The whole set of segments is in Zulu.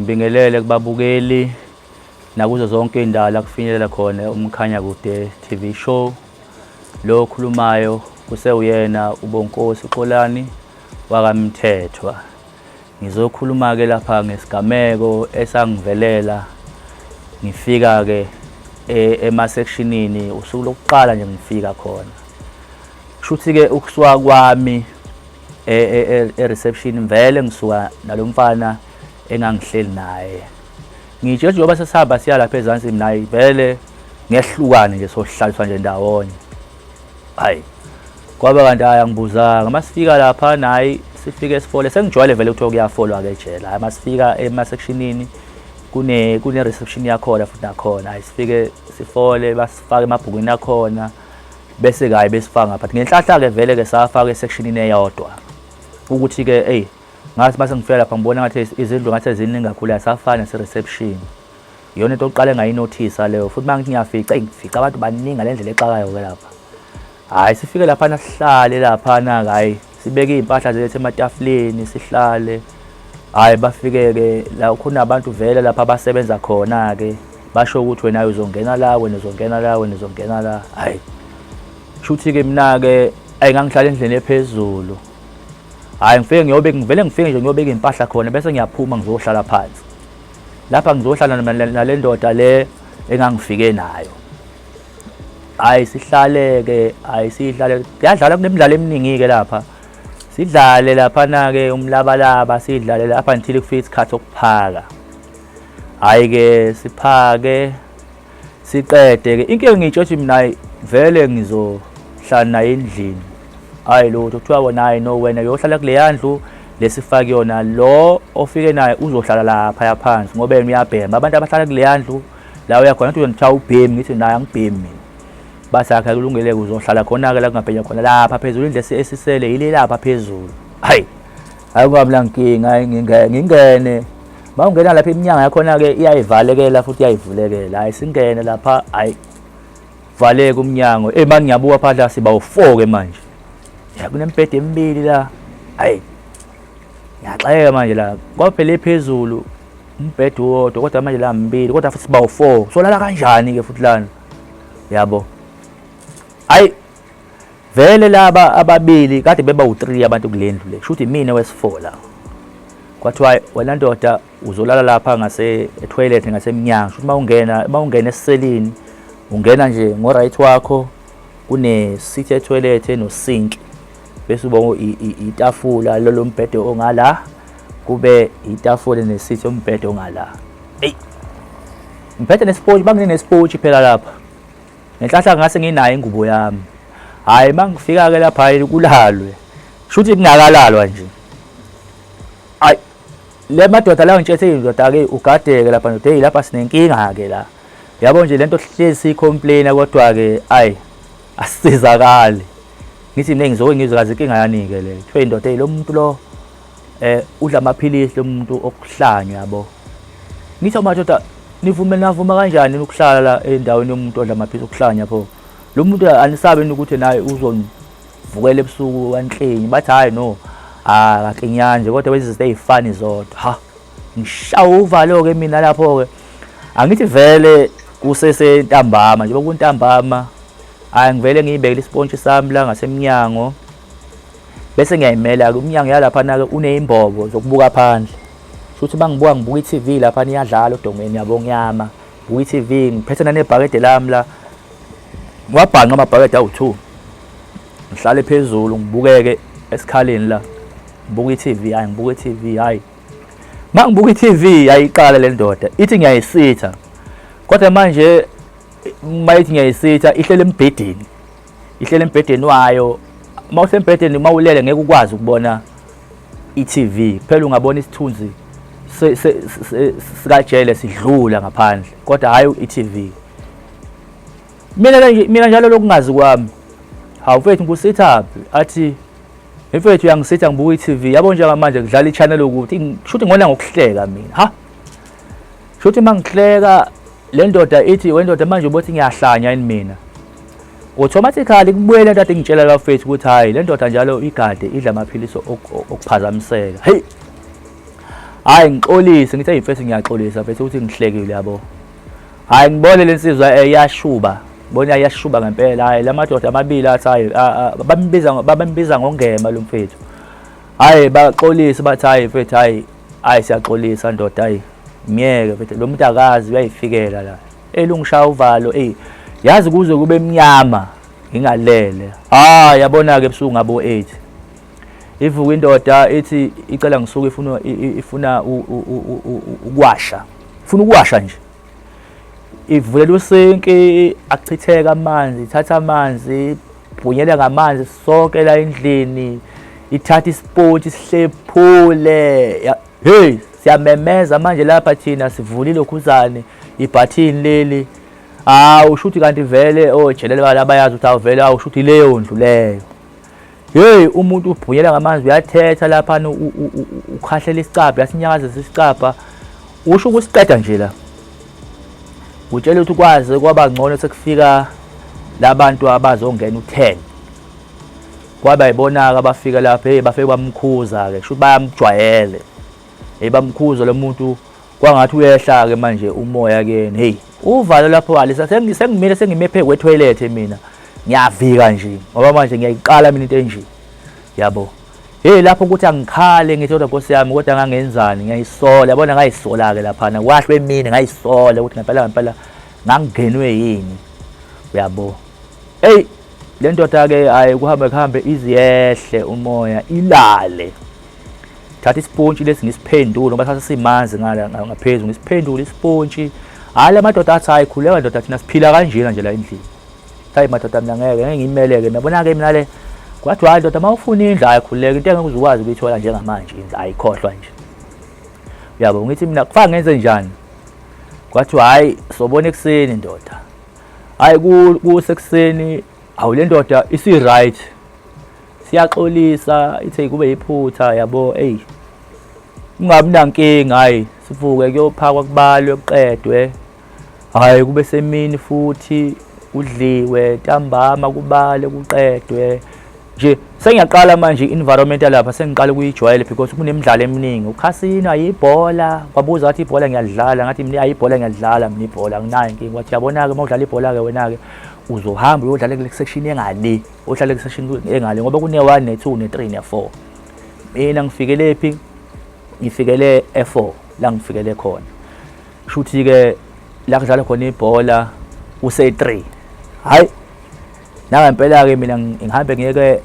ngibingelele kubabukeli nakuzo zonke indawo la kufinyelela khona uMkhanya Kude TV show. Lo khulumayo kusewuyena uBonkosi Xolani wakaMthethwa. Ngizokhuluma ke lapha ngesigameko esangivelela ngifika ke ema-sectionini usuku lokuqala nje ngifika khona. Kushuthi ke ukusuka kwami reception vele ngisuka nalomfana engangihleli naye. Ngitshe njengoba sesihamba siya lapha ezansi naye vele ngehlukane nje sohlaliswa nje ndawonye. Hayi. Kwaba kanti ayangibuzanga masifika lapha naye sifike esifole sengijwayele vele ukuthi kuyafolwa ke ejela. Masifika ema-sectionini kune reception yakhona futhi nakhona. Hayi sifike sifole basifaka emabhukwini nakhona bese kayi besifaka ngapha. Ngenhlahla ke vele ke safaka esectionini eyodwa. Ukuthi ke ngathi mase ngifika lapha ngibona ngathi izindlu ngathi eziningi kakhulu yasafana se-reception. Iyona into oqale ngayinothisa leyo futhi mangithi ngiyafica ngifica abantu baningi ngalendlela exakayo ke lapha. Hayi sifike lapha nasihlale lapha na hayi sibeke impahla zethu ematafuleni sihlale. Hayi bafike ke la khona abantu vele lapha abasebenza khona ke basho ukuthi wena uzongena la wena uzongena la wena uzongena la. Hayi shuthi ke mina ke ayingangihlala endlini ephezulu. Hayi ngifike ngivele ngifike nje ngiyobeka impahla khona bese ngiyaphuma ngizohlala phansi. Lapha ngizohlala nale ndoda le engangifike nayo. Hayi sihlale ke sihlale yadlala kunemidlalo eminingi ke lapha. Sidlale lapha na ke umlabalaba sidlale lapha until kufika isikhathi sokuphaka. Hayi ke siphake siqede ke inkinga ngitsho ukuthi mina vele ngizohlala naye endlini. Hayi lo kuthiwa wona hayi no wena uyohlala kule yandlu lesifaki yona lo ofike naye uzohlala lapha yaphansi ngoba yena uyabhema abantu abahlala kule yandlu la uyakhona ukuthi ngithiwa ubhemi ngithi naye angibhemi basakha kulungele uzohlala khona ke la kungaphenya khona lapha phezulu indle esisele ile lapha phezulu. Hayi ayikungabla nkinga ngingene mawungena lapha iminyango yakhona ke iyayivalekela futhi iyayivulekela. Hayi singene lapha hayi valeke umnyango manje ngiyabuka phandle siba u4 ke manje. Ya kunembhede emibili la. Hayi ngiyaxeka manje la kwaphela phezulu umbhede wodwa kodwa manje la mbili kodwa futhi siba u4 solala kanjani ke futhi lana yabo. Hayi vele laba ababili kade beba u3 abantu kulendlu le kushuthi mina wesi4 la kwathiwa wena ndoda uzolala lapha ngase toilet ngasemnyango kushuthi mawungena esiselini ungena nje ngo right wakho kune seat toilet no sink bese ubonga itafula lo mbhede ongala kube itafula neseat yombhede ongala. Hey umphethe nesponge bangine nesponge phela lapha ngenhlahla ngase nginayo ingubo yami. Hayi mangifika ke lapha kulalwe shuthi kungakalalwa nje. Hayi le madoda la ngitshetse indoda ke ugadeke lapha ndoda hey lapha sinenkinga ke la yabo nje lento hlezi complain kodwa ke hayi asizakali. Ngithi mina ngizokazi inkinga yani ke le kuthiwa indoda lo muntu lo udla amaphilisi lo muntu okuhlanya yabo. Ngithi madoda nivuma kanjani ukuhlala la endaweni yomuntu odla amaphilisi okuhlanya pho lo muntu anisabe ukuthi naye uzonivukela ebusuku kanhlengi bathi hayi no akaklinyanje kodwa wezi ezifani zodwa. Ha ngishawa uvalo ke mina lapho ke angithi vele kusese ntambama nje kuntambama angivele ngiyibekele isponge sami la ngasemnyango bese ngiyayimela ke umnyango yalapha na ke unezimbobo zokubuka phandle. Futhi bangibuka ngibuka iTV lapha niyadlala odongweni yabo ngiyama buka iTV ngiphethe nebhakede lami la ngwabhanqa amabhakede awu2 ngihlale phezulu ngibukeke esikhaleni la ngibuka iTV hayi ngibuka iTV hayi mangibuka iTV ayiqala le ndoda ithi ngiyayisitha kodwa manje mayithi ngiyayisitha ihlele embhedeni wayo mawusembhedeni mawulele ngeke ukwazi ukubona iTV phela ungabona isithunzi sikajele sidlula ngaphandle kodwa hayi iTV. Mina njalo lokungazi kwami hawu mfethu ngusithapi athi mfethu uyangisitha ngibuka iTV yabo nje manje kudlala ichannel ukuthi shuthi ngona ngokuhleka mina ha shuthi mangihleka le ndoda ithi wendoda manje ubothi ngiyahlanya yini mina automatically kubuyela into ngitshela la mfethu ukuthi hayi le ndoda njalo igade idla amaphilisi okuphazamiseka. Hey hayi ngixolise ngithi ayimfethu ngiyaxolisa mfethu ukuthi ngihlekile yabo. Hayi ngibone lensizwa eyashuba bona yashuba ngempela. Hayi lamadoda amabili athi hayi babambiza ngongema lo mfethu. Hayi baxolisa bathi hayi mfethu hayi siyaxolisa ndoda hayi miyeke mfethu lo muntu akazi uyayifikela la elungishaya uvalo yazi kuze kube emnyama ngingalele. Yabona ke ebusuku ngabo 8 ivuka indoda ethi icela ngisuke ifuna ukwasha. Ifuna ukwasha nje. Ivulela usinki akuchitheka amanzi, ithatha amanzi, ibhunyela ngamanzi sonke la endlini, ithatha isipoti sihlephule. Hey, siyamemeza manje lapha thina sivulile ukhuzane ibhathini leli. Ushuthi kanti vele ojelele balabayazi ukuthi awuvele ushuthi leyo ndlu leyo. Hey, umuntu ubhunyela ngamanzi uyathetha lapha ukhahlela isicabha yasinyakazisa isicabha. Usho ukusiqeda nje la. Utshela ukuthi ukwazi kwaba ngcono sekufika labantu abazongena u10. Kwaba ibonaka abafika lapha bafike bamkhuza ke, shuthi bayamjwayele. Bamkhuza lo muntu kwangathi uyehla ke manje umoya ke. Hey, uvalo lapho alisa sengimile sengime phe kwetoilet mina. Ngiyavika nje ngoba manje ngiyayiqala mina into enje. Yabo. Hey lapho ukuthi angikhale ngithi kodwa Nkosi yami kodwa ngangenzani ngiyayisola yabona ngayisola ke lapha na kwahlwe emini ngayisola ukuthi ngempela ngangenwe yini. Uyabo. Hey le ndoda ke hayi kuhambe iziyehle umoya ilale. Thatha ispontshi lesi ngisiphendule ngoba thatha simanzi ngaphezulu ngisiphendule ispontshi. Hayi amadoda athi hayi khuleka ndoda thina siphila kanjena nje la endlini. Hayi madoda mina ngeke ngimeleke nabona ke mina le kwathi hayi ndoda mawufuna indla ayikhuleka into engeke uzukwazi ukuyithola njengamanje indla ayikhohlwa nje. Uyabo ngithi mina kufanele ngenze njani? Kwathi hayi sobona ekseni ndoda. Hayi kusekuseni awule ndoda isi right. Siyaxolisa ithi kube iphutha yabo ungabi nankinga hayi sivuke kuyophakwa kubalwe kuqedwe. Hayi kube semini futhi udliwe ntambama kubale kuqedwe. Nje sengiyaqala manje environment lapha sengiqala ukuyijwayela because kunemidlalo eminingi. Ukhasino ayibhola kwabuza wathi ibhola ngiyadlala ngathi mina ayibhola ngiyadlala mina ibhola nginayo inkinga. Wathi yabona ke mawudlala ibhola ke wena ke uzohamba uyodlala kule section engale ohlala kule section engale ngoba kune 1 ne2 ne3 ne4. Mina ngifikele phi? Ngifikele e4 la ngifikele khona. Shuthi ke la kudlala khona ibhola use3. Hayi nangempela ke mina ngihambe ngiyeke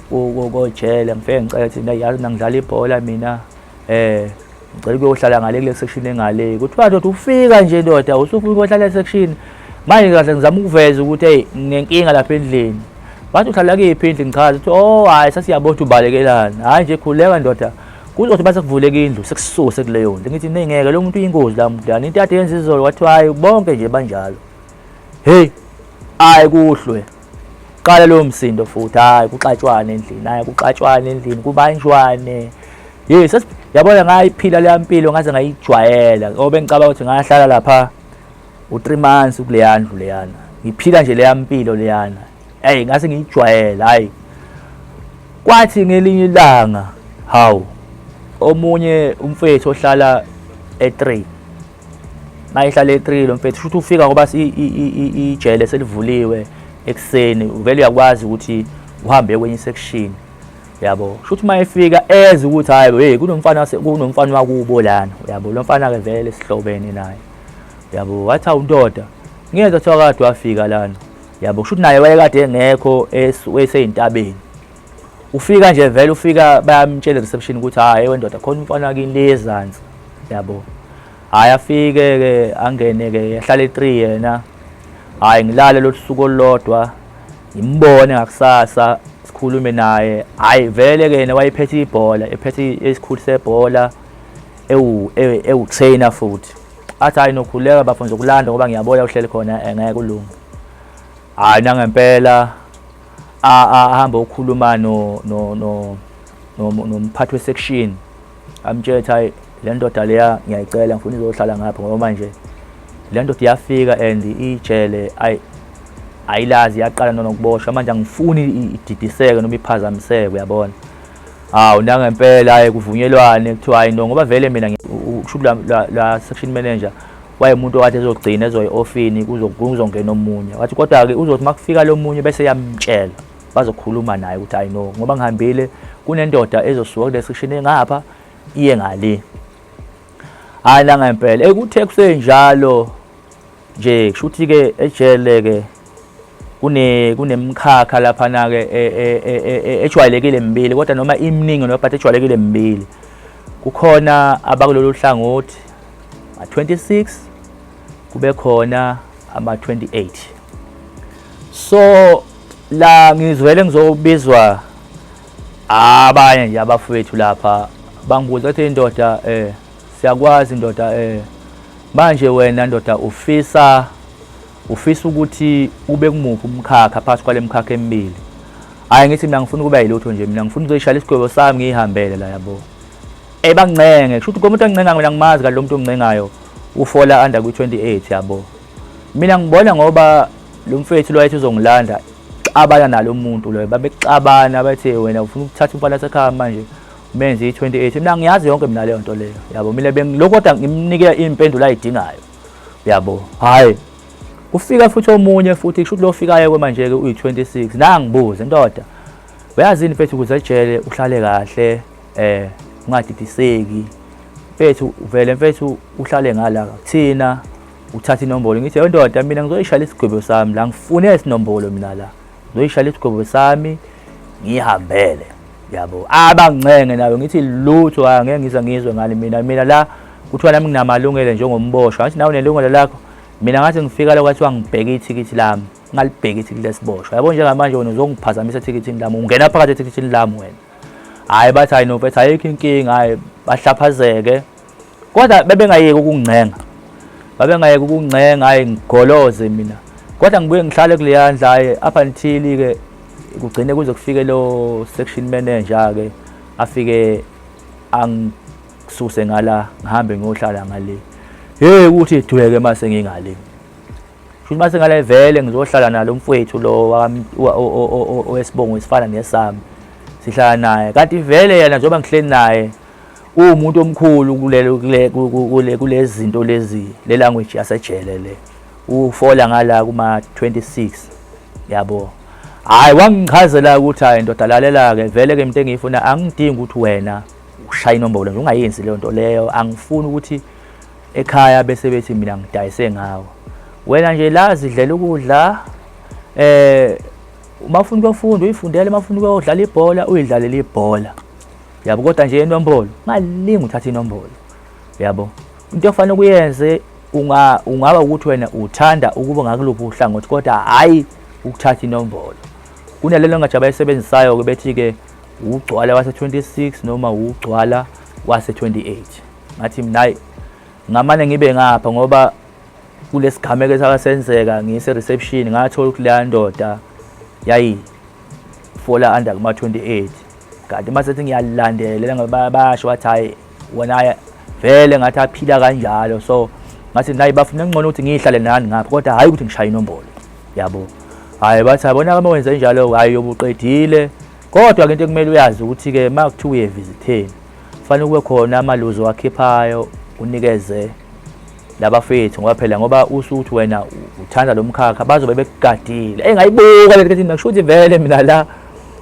ko jele ngifike ngicela ukuthi yazi ngidlala ibhola mina ngicela ukuyohlala ngale kule section engale. Kuthiwa ndoda ufika nje ndoda usufika uyohlala section. Manje kahle ngizama ukuveza ukuthi hey nginenkinga lapha endlini. Bathi uhlala kephi endlini ngichaza ukuthi hayi sasiyabona ubalekelana. Hayi nje khuleka ndoda. Kuzothi base kuvuleka indlu sekususe kuleyo nto. Ngithi ningeke lo muntu uyingozi la muntu yani into ade yenza izolo wathi hayi bonke nje banjalo. Hey hayi kuhlwe. Qala lo msindo futhi hayi kuxatshwane endlini hayi kuxatshwane endlini kubanjwane. Yes yabona ngayiphila le mpilo ngaze ngayijwayela ngoba ngicabanga ukuthi ngahlala lapha u3 months kuleya ndlu leyana. Ngiphila nje le mpilo leyana. Hey ngase ngiyijwayela hayi. Kwathi ngelinye ilanga hawu omunye umfethu ohlala e3 mayihlala e3 lo mfethu futhi ufika ngoba ijele selivuliwe ekseni uvele uyakwazi ukuthi uhambe kwenye section yabo. Futhi mayifika eze ukuthi hayi hey kunomfana wakubo lana yabo. Lo mfana ke vele sihlobene naye yabo. Wathi awundoda ngiyeza kuthiwa kade wafika lana yabo. Futhi naye wayekade engekho eseyintabeni. Ufika nje vele ufika bayamtshela reception ukuthi hayi wendoda khona umfana kini lezansi yabo. Hayi afike ke angene ke yahlala e3 yena. Hayi ngilale lo suku olodwa ngimbone ngakusasa sikhulume naye. Hayi vele ke yena wayephethe ibhola ephethe esikhulu sebhola trainer futhi. Athi hayi nokhuleka bafunza ukulanda ngoba ngiyabona uhleli khona engeke kulunga. Hayi nangempela ahamba ukukhuluma nomphathi wesection amtshela hayi le ndoda leya ngiyayicela ngifuna izohlala ngapha ngoba manje le ndoda iyafika and ijele ayilazi yaqala nokuboshwa manje angifuni ididiseke noma iphazamiseke uyabona. hawu nangempela hayi kuvunyelwane kuthiwa hayi no ngoba vele mina ushuthi la section manager wayemuntu okade ezogcina ezoyi-ofini kuzongena omunye wathi kodwa-ke uzothi uma kufika lo munye bese yamtshela bazokhuluma naye ukuthi hayi no ngoba ngihambile kunendoda ezosuka kule section engapha iye ngale. Hayi nangempela ekuthe kusenjalo nje kusho ukuthi-ke ejele-ke kunemkhakha laphana-ke ejwayelekile mbili kodwa noma iminingi no but ejwayelekile mbili. Kukhona abakulolu hlangothi ama-26 kube khona ama-28. So la ngizwele ngizobizwa abanye nje abafowethu lapha bangibuza ukuthi indoda siyakwazi indoda manje wena ndoda ufisa ukuthi ube kumuphi umkhakha phakathi kwale mkhakha emibili. Hayi ngithi mina ngifuna ukuba yilutho nje mina ngifuna ukuzoyishala isigwebo sami ngihambele la yabo. Bangincenga kusho ukuthi komuntu ongincengayo mina ngimazi ka lo muntu ongincengayo ufola under kwi-28 yabo. Mina ngibona ngoba lo mfethu lo wayethi uzongilanda abana nalo muntu lo babexabana bathi wena ufuna ukuthatha umfana sekhaya manje umenze i-28. Mina ngiyazi yonke mina leyo nto leyo yabo. Mina lokho kodwa ngimnikela impendulo ayidingayo yabo. Hayi ufika futhi omunye futhi kusho ukuthi lo ofikayo kwamanje-ke uyi-26 nangibuze ndoda uyazini mfethu ukuze ejele uhlale kahle ungadidiseki mfethu vele mfethu uhlale ngala kuthina uthatha inombolo. Ngithi yo ndoda mina ngizoyishala isigwebo sami la ngifune isinombolo mina la ngizoyishala isigwebo sami ngihambele yabo. Abangincenge nayo ngithi lutho angeke ngizwe ngani mina la kuthiwa nami nginamalungelo njengomboshwa ngathi nawe unelungelo lakho. Mina ngathi ngifika la kwathiwa ngibheke ithikithi lami ngalibheka ithikithi lesiboshwa yabo. Njengamanje wena uzongiphazamisa ethikithini lami ungena phakathi ethikithini lami wena. Hayi bathi hayi no mfethu ayikho inkinga hayi bahlaphazeke kodwa bebengayeki ukungincenga hayi ngigoloze mina kodwa ngibuye ngihlale kuleya ndla hayi up until-ke kugcine kuze kufike lo section manager-ke afike angisuse ngala ngihambe ngiyohlala ngale. Ukuthi idweke mase ngingale futhi mase ngale vele ngizohlala nalo mfowethu lo owesibongo esifana nesami sihlala naye kanti vele yena njengoba ngihleli naye umuntu omkhulu kulezi zinto lezi le language yasejele le ufola ngala kuma-26 yabo. Hayi wangichazela ukuthi hayi ndoda lalela-ke vele-ke into engiyifuna angidingi ukuthi wena ushaya inombolo nje ungayenzi leyo nto leyo. Angifuni ukuthi ekhaya bese bethi mina ngidayise ngawo wena nje la zidlela ukudla uma ufuna ukufunda uyifundele uma ufuna ukudlala ibhola uyidlalela ibhola yabo. Kodwa nje inombolo ungalingi uthatha inombolo yabo. Into ofanele ukuyenze ungaba ukuthi wena uthanda ukuba ngakuluphi uhlangothi kodwa hayi ukuthatha inombolo. Kunalelo ngathi abayisebenzisayo-ke bethi-ke ugcwala wase-26 noma ugcwala wase-28. Ngathi mina hayi ngamane ngibe ngapha ngoba kulesigameko sakasenzeka ngise-reception ngathola ukuthi leya ndoda yayifola under kuma-28 kanti masethi ngiyalandelela ngoba basho wathi hayi wona vele ngathi aphila kanjalo. So ngathi nayi bafuna ngcono ukuthi ngihlale nani ngapha kodwa hayi ukuthi ngishaye inombolo yabo. Hayi bathi abona kama wenze njalo hayi yobuqedile kodwa-ke into ekumele uyazi ukuthi-ke uma kuthiwa uye visitheni kufanele kube khona amaluzo wakhiphayo unikeze labafethu ngoba phela ngoba usuthi wena uthanda lo mkhakha bazobe bekugadile. Engayibuka le nto kusho ukuthi vele mina la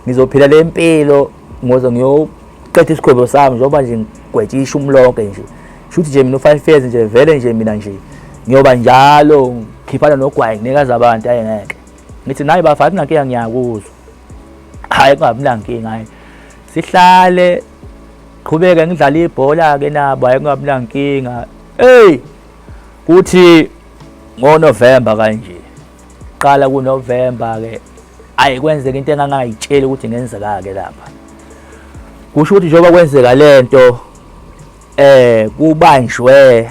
ngizophila le mpilo ngoze ngiyoqeda isigwebo sami njengoba nje ngigwetshisha umlonke nje. Kusho ukuthi nje mina u5 years nje vele nje mina nje ngiyoba njalo ngikhiphana nogwayi nginikaza abantu hayi ngeke. Ngithi nayi bafati nankinga ngiyakuzwa hayi kungabi nankinga hayi sihlale qhubeke ngidlala ibhola-ke nabo hayi kungabi nankinga. Kuthi ngoNovember kanje qala kuNovember-ke ayi kwenzeka into engangayitsheli ukuthi ngenzeka-ke lapha. Kusho ukuthi njengoba kwenzeka lento kubanjwe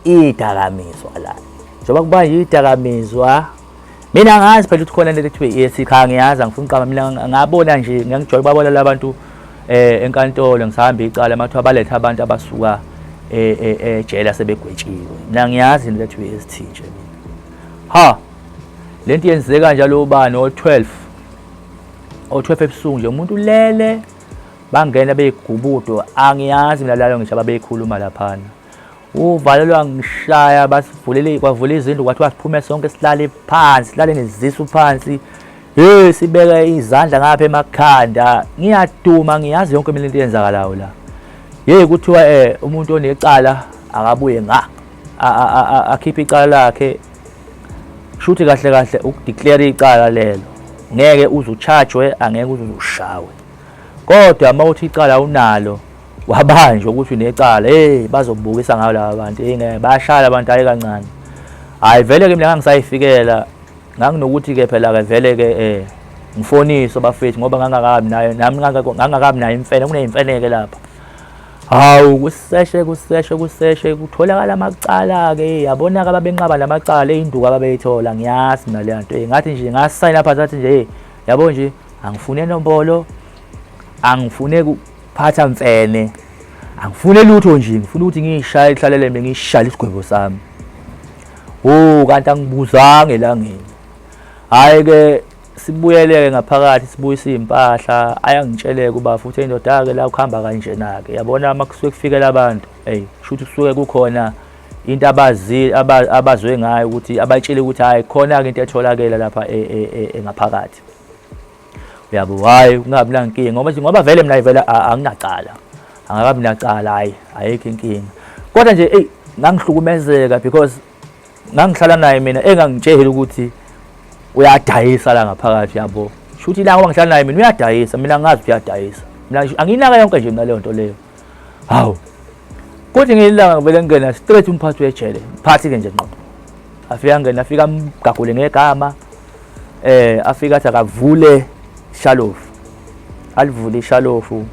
idakamizwa la. Njengoba kubanjwe idakamizwa mina ngazi phela ukuthi khona lento ekuthiwa yes ngiyazi angifuni uqamba mina ngabona nje ngiyangijola babona labantu enkantolo ngisahamba icala mathiwa baletha abantu abasuka ejele sebegwetshiwe. Mina ngiyazi into ekuthiwa yes nje mina lento yenzeka njalo ubani o12 ebusuku nje umuntu ulele bangena beyigubudo angiyazi mina lalo ngisho ababeyikhuluma laphana uvalelwa ngishaya basivulele kwavula izindlu kwathiwa siphume sonke silale phansi silale nezisu phansi sibeke izandla ngapha emakhanda ngiyaduma ngiyazi yonke into yenzakalayo la kuthiwa umuntu onecala akabuye akhipha icala lakhe shuthi kahle kahle ukudeclare icala lelo ngeke uzucharge angeke uzushawe kodwa mawuthi icala unalo wabanjwe ukuthi unecala bazobukisa ngayo laba bantu ngeke bayashala abantu ayi kancane hayi vele ke mina ngangisayifikela nganginokuthi ke phela ke vele ke ngifoniso bafethu ngoba ngangakabi nayo nami ngangakabi nayo imfene kuneyimfeneke lapha hawu kuseshe kutholakala amacala ke yabona ke ababenqaba lamacala einduku ababeyithola ngiyazi mina le nto ngathi nje ngasayina lapha sathi nje yabo nje angifune nombolo angifune kuphatha mfene angifune lutho nje ngifuna ukuthi ngiyishaya ihlalele mina ngishaya isigwebo sami kanti angibuzanga elangeni hayi ke sibuyeleke ngaphakathi sibuyisa impahla ayangitsheleke kuba futhi indoda ke la ukuhamba kanjena ke yabona makusuke kufikela abantu shuthi kusuke kukhona into abazwe ngayo ukuthi abatshele ukuthi hayi khona ke into etholakela lapha ngaphakathi uyabo hayi kungabi nankinga ngoba vele mina vele anginacala angakabi nacala hayi ayikho inkinga kodwa nje ngangihlukumezeka because ngangihlala naye mina engangitshela ukuthi uyadayisa la ngaphakathi yabo shuthi la ngoba ngihlala naye mina uyadayisa mina ngazi uyadayisa mina anginaka yonke nje mina leyo nto leyo hawu kuthi ngilanga vele ngena straight umphathi wejele mphathi ke nje ngqo afika mgagule ngegama afika athi akavule shalofu alivule ishalofu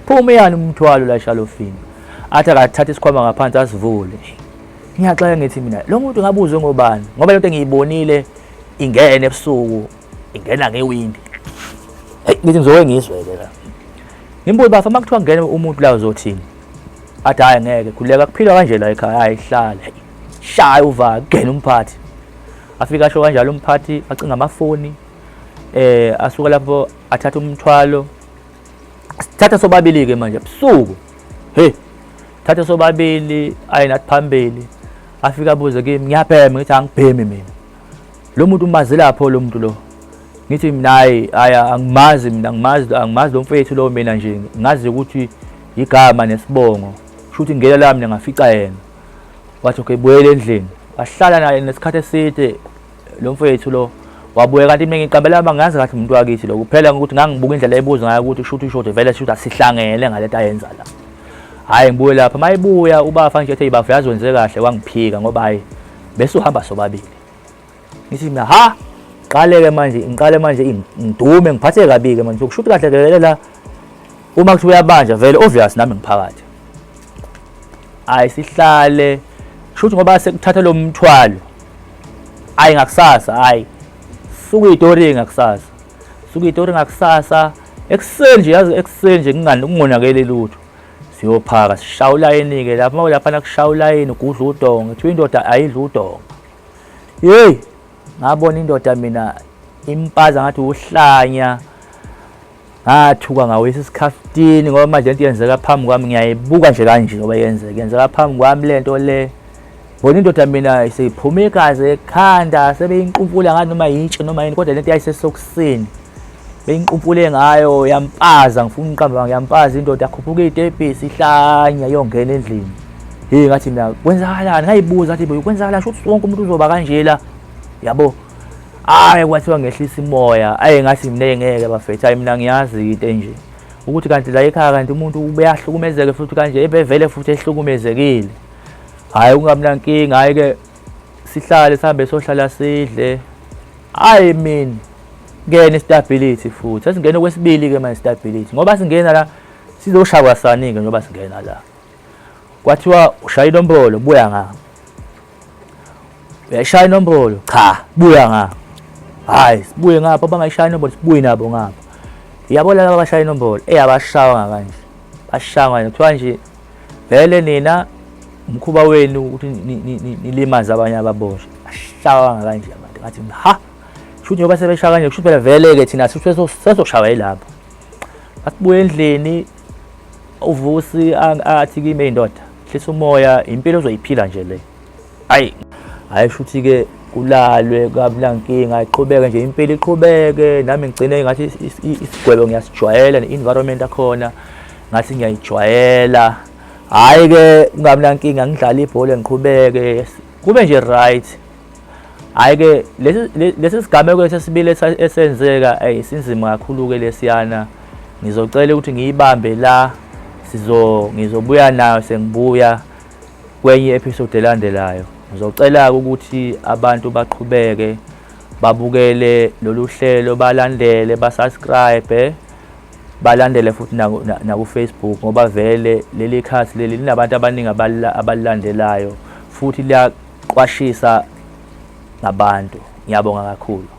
phuma yani umthwalo la shalofini athi akathatha isikhwama ngaphansi asivule ngiyaxaka ngithi mina lo muntu ngabuzwe ngobani ngoba lento ngiyibonile ingene ebusuku ingena ngewindi ngithi ngizowe ngizwele la ngimbuza bafa makuthiwa ngene umuntu la uzothini athi hayi ngeke khuleka kuphila kanje la ekhaya ayihlale shaya uva ngene umphathi afika asho kanjalo umphathi acinga amafoni asuka lapho athatha umthwalo thatha sobabili ke manje ebusuku thatha sobabili ayinathi phambili afika abuze kimi ngiyaphema ngithi angibhemi mina lo muntu umazi lapho lo muntu lo ngithi mina hayi angimazi mina angimazi lo mfethu lo mina nje ngazi ukuthi igama nesibongo shuthi ngela la mina ngafica yena wathi okay buyele endlini wahlala naye nesikhathi eside lo mfethu lo wabuye kanti mina ngiqambela abangazi kathi umuntu wakithi lo kuphela ukuthi ngangibuka indlela ebuza ngayo ukuthi shuthi vele shuthi asihlangene ngalento ayenza la hayi ngibuye lapha mayibuya ubafa nje ethi bafa yazwenze kahle wangiphika ngoba hayi bese uhamba sobabili ngithi mina ngiqale manje ngidume ngiphathe kabi ke manje ukushuthi kahle ke la uma kuthi uyabanja vele obvious nami ngiphakathi hayi sihlale shuthi ngoba sekuthatha lo mthwalo hayi ngakusasa hayi suku itori ngakusasa ekuseni nje yazi ekuseni nje kungonakele lutho siyophaka sishawula yini ke lapha mawulaphana kushawula yini ukudla udonga kuthiwa indoda ayidla udonga ngabona indoda mina impaza ngathi uhlanya ngathuka ngawisa isikhafutini ngoba manje lento yenzeka phambi kwami ngiyayibuka nje kanje ngoba yenzeka phambi kwami lento le bona indoda mina isiphume igazi ekhanda sebeyinqumpula ngathi noma yintshe noma yini kodwa lento yayisesokusini beyinqumpule ngayo yampaza ngifuna uqamba yampaza indoda akhuphuka itepisi ihlanya yongena endlini ngathi mina kwenzakalani ngayibuza athi kwenzakalani shothi wonke umuntu uzoba kanje la yabo kwathiwa ngehlisa imoya ngathi mina ngeke bafethu hayi mina ngiyazi into nje ukuthi kanti la ekhaya kanti umuntu ubeyahlukumezeke futhi kanje ebevele futhi ehlukumezekile hayi kungabi nankinga hayi ke sihlale sihambe sohlala sidle hayi mina ngene stability futhi sesingena kwesibili ke manje stability ngoba singena la sizoshaywa saningi ngoba singena la kwathiwa ushaya inombolo buya nga uyashaya inombolo cha buya nga hayi sibuye ngapha bangayishaya inombolo sibuye nabo ngapha yabona laba abashaya inombolo abashawa ngakanje bashangwa kuthiwa nje vele nina umkhuba wenu ukuthi nilimaza abanye ababoshwe ashawa ngakanje abantu ngathi shuthi ngoba sebeshaya kanje kusho phela vele ke thina sesoshaya lapha asibuye endlini uvusi athi kimi indoda hlisa umoya impilo ozoyiphila nje le. Hayi shuthi-ke kulalwe kabulankinga iqhubeke nje impilo iqhubeke, nami ngigcine ngathi isigwebo ngiyasijwayela ne-environment akhona ngathi ngiyayijwayela. Hhayi-ke kungabulankinga ngidlala ibhola ngiqhubeke kube nje right. Hhayi-ke lesi sigameko sesibili esenzeka sinzima kakhulu-ke lesiyana. Ngizocela ukuthi ngiyibambe la, ngizobuya nayo sengibuya kwenye episode elandelayo. Ngizocela-ke ukuthi abantu baqhubeke babukele lolu hlelo, balandele, basubscribe, balandele futhi naku-Facebook ngoba vele leli khasi leli linabantu abaningi abalilandelayo futhi liyaqwashisa ngabantu. Ngiyabonga kakhulu.